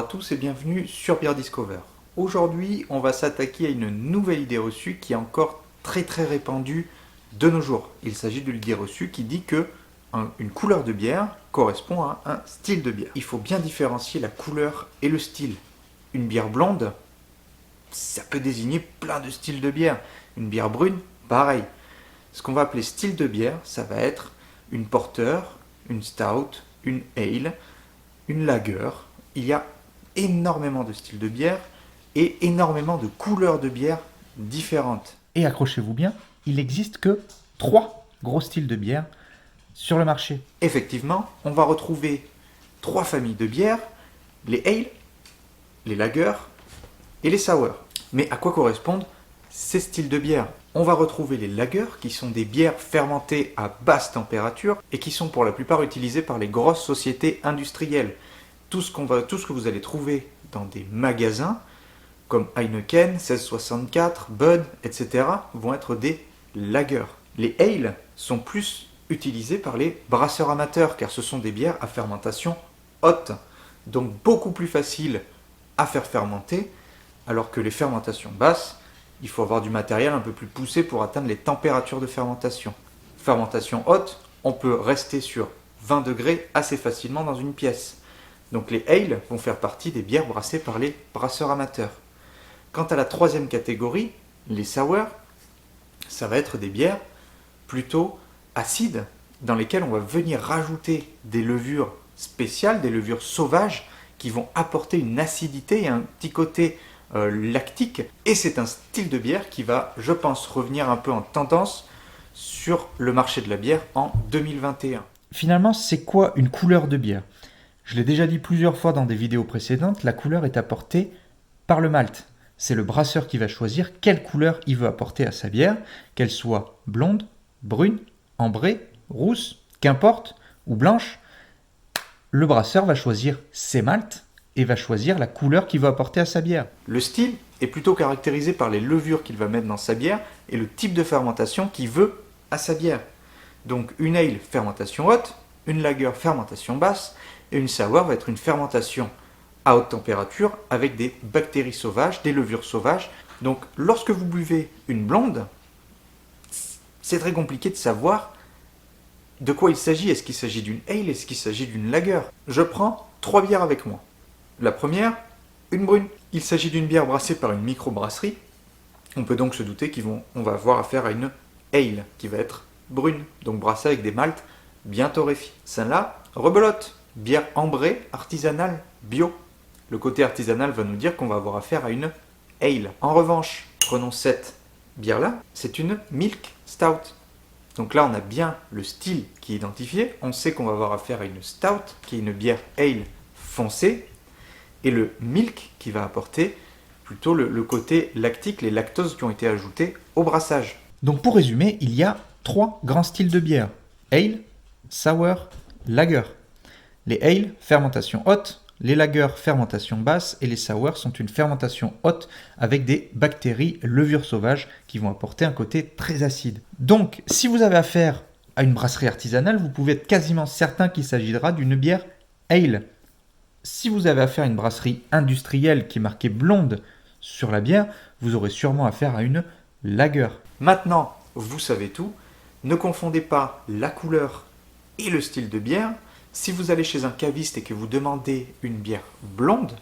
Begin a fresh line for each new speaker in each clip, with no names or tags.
Bonjour à tous et bienvenue sur Beer Discover. Aujourd'hui, on va s'attaquer à une nouvelle idée reçue qui est encore très répandue de nos jours. Il s'agit de l'idée reçue qui dit que une couleur de bière correspond à un style de bière. Il faut bien différencier la couleur et le style. Une bière blonde, ça peut désigner plein de styles de bière. Une bière brune, pareil. Ce qu'on va appeler style de bière, ça va être une porter, une stout, une ale, une lager. Il y a énormément de styles de bière et énormément de couleurs de bière différentes.
Et accrochez-vous bien, il n'existe que 3 gros styles de bière sur le marché.
Effectivement, on va retrouver 3 familles de bières, les ale, les lagers et les sour. Mais à quoi correspondent ces styles de bière? On va retrouver les lagers qui sont des bières fermentées à basse température et qui sont pour la plupart utilisées par les grosses sociétés industrielles. Tout ce que vous allez trouver dans des magasins comme Heineken, 1664, Bud, etc. vont être des lagers. Les ale sont plus utilisés par les brasseurs amateurs car ce sont des bières à fermentation haute, donc beaucoup plus faciles à faire fermenter, alors que les fermentations basses, il faut avoir du matériel un peu plus poussé pour atteindre les températures de fermentation. Fermentation haute, on peut rester sur 20 degrés assez facilement dans une pièce. Donc les ale vont faire partie des bières brassées par les brasseurs amateurs. Quant à la troisième catégorie, les sour, ça va être des bières plutôt acides dans lesquelles on va venir rajouter des levures spéciales, des levures sauvages qui vont apporter une acidité et un petit côté lactique. Et c'est un style de bière qui va, je pense, revenir un peu en tendance sur le marché de la bière en 2021.
Finalement, c'est quoi une couleur de bière? Je l'ai déjà dit plusieurs fois dans des vidéos précédentes, la couleur est apportée par le malt. C'est le brasseur qui va choisir quelle couleur il veut apporter à sa bière, qu'elle soit blonde, brune, ambrée, rousse, qu'importe, ou blanche. Le brasseur va choisir ses malts et va choisir la couleur qu'il veut apporter à sa bière.
Le style est plutôt caractérisé par les levures qu'il va mettre dans sa bière et le type de fermentation qu'il veut à sa bière. Donc une ale, fermentation haute, une lager, fermentation basse, et une sour va être une fermentation à haute température avec des bactéries sauvages, des levures sauvages. Donc lorsque vous buvez une blonde, c'est très compliqué de savoir de quoi il s'agit. Est-ce qu'il s'agit d'une ale? Est-ce qu'il s'agit d'une lager? Je prends 3 bières avec moi. La première, une brune. Il s'agit d'une bière brassée par une microbrasserie. On peut donc se douter qu'on va avoir affaire à une ale qui va être brune, donc brassée avec des maltes bien torréfiés. Celle-là, rebelote. Bière ambrée, artisanale, bio. Le côté artisanal va nous dire qu'on va avoir affaire à une ale. En revanche, prenons cette bière-là, c'est une milk stout. Donc là, on a bien le style qui est identifié. On sait qu'on va avoir affaire à une stout, qui est une bière ale foncée, et le milk qui va apporter plutôt le côté lactique, les lactoses qui ont été ajoutées au brassage.
Donc pour résumer, il y a 3 grands styles de bière. Ale, sour, lager. Les ale, fermentation haute, les lagers, fermentation basse, et les sour sont une fermentation haute avec des bactéries, levures sauvages qui vont apporter un côté très acide. Donc, si vous avez affaire à une brasserie artisanale, vous pouvez être quasiment certain qu'il s'agira d'une bière ale. Si vous avez affaire à une brasserie industrielle qui est marquée blonde sur la bière, vous aurez sûrement affaire à une lager.
Maintenant, vous savez tout. Ne confondez pas la couleur et le style de bière. Si vous allez chez un caviste et que vous demandez une bière blonde,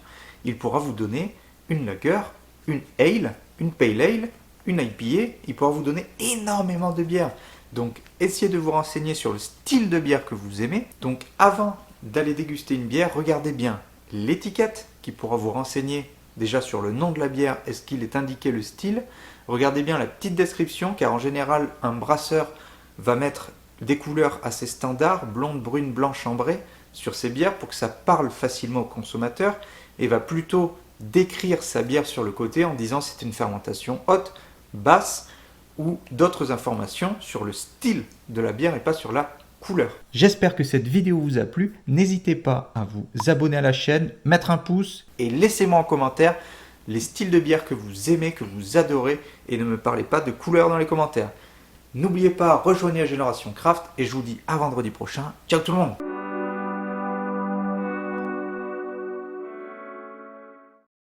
il pourra vous donner une lager, une ale, une pale ale, une IPA. Il pourra vous donner énormément de bières. Donc, essayez de vous renseigner sur le style de bière que vous aimez. Donc, avant d'aller déguster une bière, regardez bien l'étiquette qui pourra vous renseigner déjà sur le nom de la bière, est-ce qu'il est indiqué le style. Regardez bien la petite description, car en général, un brasseur va mettre des couleurs assez standards, blonde, brune, blanche, ambrée, sur ses bières pour que ça parle facilement au consommateur et va plutôt décrire sa bière sur le côté en disant c'est une fermentation haute, basse ou d'autres informations sur le style de la bière et pas sur la couleur.
J'espère que cette vidéo vous a plu. N'hésitez pas à vous abonner à la chaîne, mettre un pouce
et laissez-moi en commentaire les styles de bière que vous aimez, que vous adorez et ne me parlez pas de couleurs dans les commentaires. N'oubliez pas, rejoignez la Génération Craft et je vous dis à vendredi prochain. Ciao tout le monde!